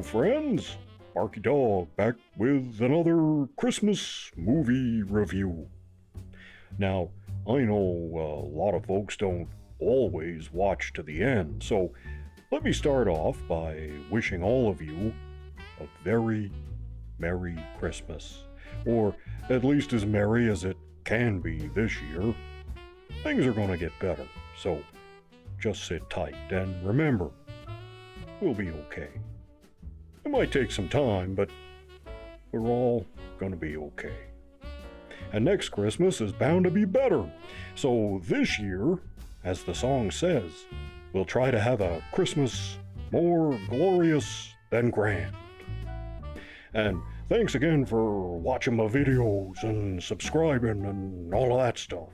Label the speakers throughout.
Speaker 1: friends. Barky Dog back with another Christmas movie review. Now, I know a lot of folks don't always watch to the end, so let me start off by wishing all of you a very Merry Christmas. Or at least as merry as it can be this year. Things are gonna get better, so just sit tight and remember, we'll be okay. It might take some time, but we're all gonna be okay. And next Christmas is bound to be better. So this year, as the song says, we'll try to have a Christmas more glorious than grand. And thanks again for watching my videos and subscribing and all of that stuff.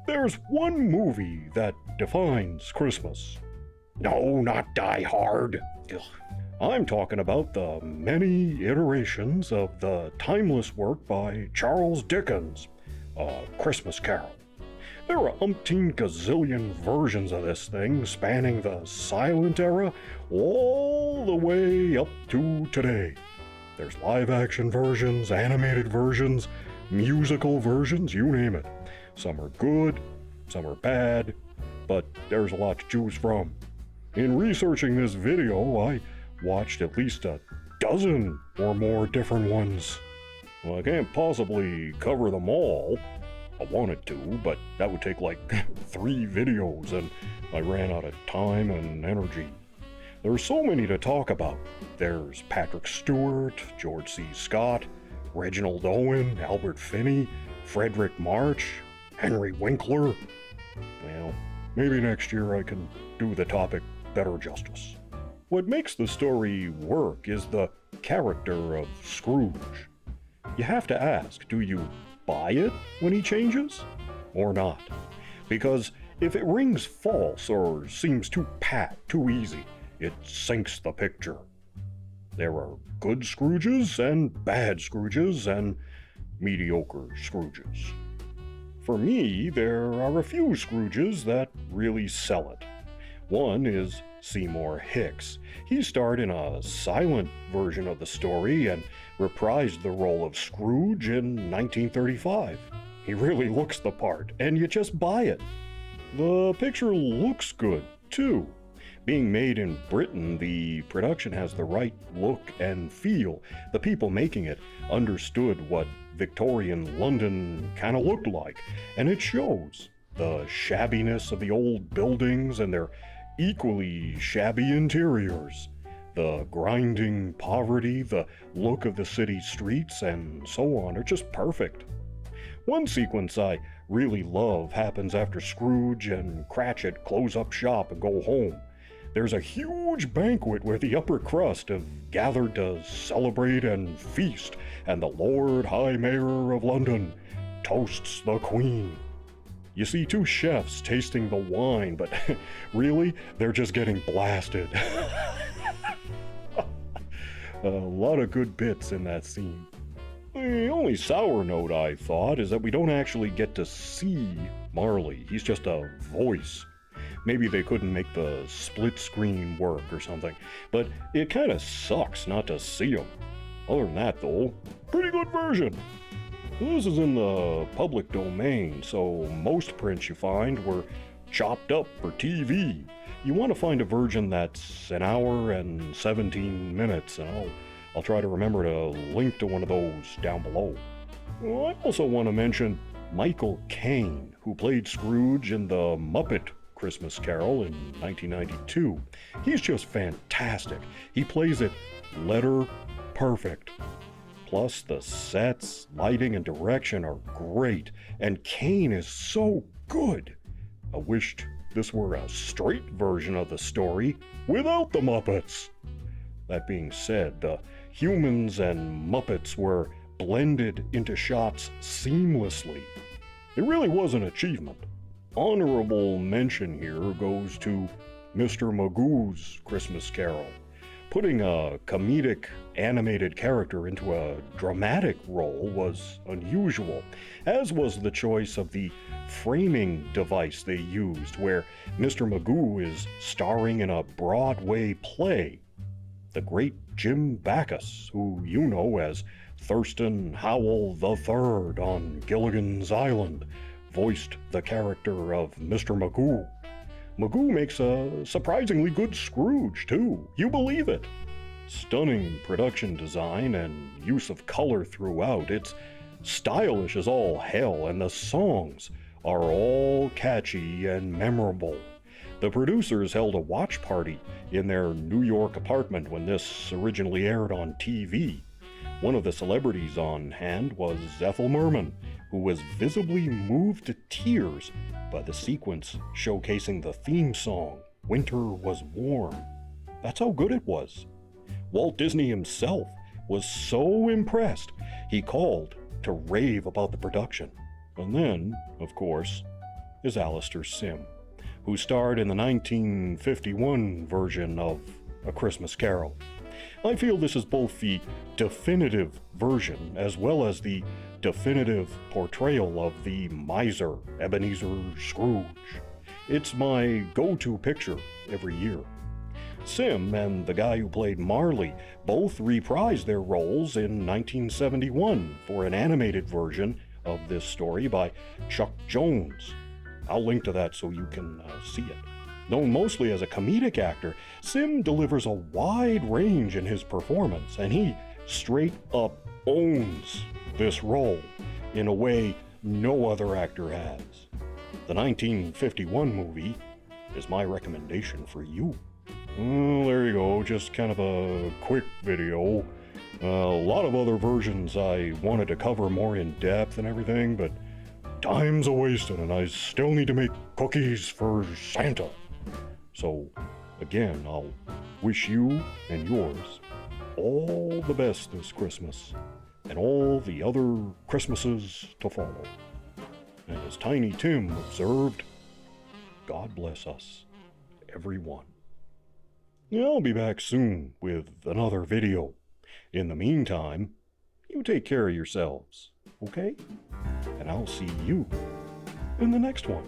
Speaker 1: There's one movie that defines Christmas. No, not Die Hard. Ugh. I'm talking about the many iterations of the timeless work by Charles Dickens, A Christmas Carol. There are umpteen gazillion versions of this thing spanning the silent era all the way up to today. There's live-action versions, animated versions, musical versions, you name it. Some are good, some are bad, but there's a lot to choose from. In researching this video, I watched at least a dozen or more different ones. Well, I can't possibly cover them all. I wanted to, but that would take like 3 videos, and I ran out of time and energy. There's so many to talk about. There's Patrick Stewart, George C. Scott, Reginald Owen, Albert Finney, Frederick March, Henry Winkler. Well, maybe next year I can do the topic better justice. What makes the story work is the character of Scrooge. You have to ask, do you buy it when he changes? Or not? Because if it rings false or seems too pat, too easy, it sinks the picture. There are good Scrooges and bad Scrooges and mediocre Scrooges. For me, there are a few Scrooges that really sell it. One is Seymour Hicks. He starred in a silent version of the story and reprised the role of Scrooge in 1935. He really looks the part, and you just buy it. The picture looks good, too. Being made in Britain, the production has the right look and feel. The people making it understood what Victorian London kind of looked like, and it shows. The shabbiness of the old buildings and their equally shabby interiors, the grinding poverty, the look of the city streets, and so on are just perfect. One sequence I really love happens after Scrooge and Cratchit close up shop and go home. There's a huge banquet where the upper crust have gathered to celebrate and feast, and the Lord High Mayor of London toasts the Queen. You see 2 chefs tasting the wine, but really, they're just getting blasted. A lot of good bits in that scene. The only sour note, I thought, is that we don't actually get to see Marley. He's just a voice. Maybe they couldn't make the split screen work or something, but it kind of sucks not to see him. Other than that, though, pretty good version. This is in the public domain, so most prints you find were chopped up for TV. You want to find a version that's an hour and 17 minutes, and I'll try to remember to link to one of those down below. Well, I also want to mention Michael Caine, who played Scrooge in the Muppet Christmas Carol in 1992. He's just fantastic. He plays it letter perfect. Plus, the sets, lighting, and direction are great, and Caine is so good. I wished this were a straight version of the story without the Muppets. That being said, the humans and Muppets were blended into shots seamlessly. It really was an achievement. Honorable mention here goes to Mr. Magoo's Christmas Carol. Putting a comedic animated character into a dramatic role was unusual, as was the choice of the framing device they used, where Mr. Magoo is starring in a Broadway play. The great Jim Backus, who you know as Thurston Howell III on Gilligan's Island, voiced the character of Mr. Magoo. Magoo makes a surprisingly good Scrooge, too. You believe it. Stunning production design and use of color throughout. It's stylish as all hell, and the songs are all catchy and memorable. The producers held a watch party in their New York apartment when this originally aired on TV. One of the celebrities on hand was Ethel Merman, who was visibly moved to tears by the sequence showcasing the theme song, Winter Was Warm. That's how good it was. Walt Disney himself was so impressed, he called to rave about the production. And then, of course, is Alastair Sim, who starred in the 1951 version of A Christmas Carol. I feel this is both the definitive version as well as the definitive portrayal of the miser Ebenezer Scrooge. It's my go-to picture every year. Sim and the guy who played Marley both reprised their roles in 1971 for an animated version of this story by Chuck Jones. I'll link to that so you can see it. Known mostly as a comedic actor, Sim delivers a wide range in his performance, and he straight up owns this role in a way no other actor has. The 1951 movie is my recommendation for you. Well, there you go, just kind of a quick video. A lot of other versions I wanted to cover more in depth and everything, but time's a-wasting and I still need to make cookies for Santa. So, again, I'll wish you and yours all the best this Christmas and all the other Christmases to follow. And as Tiny Tim observed, God bless us, everyone. I'll be back soon with another video. In the meantime, you take care of yourselves, okay? And I'll see you in the next one.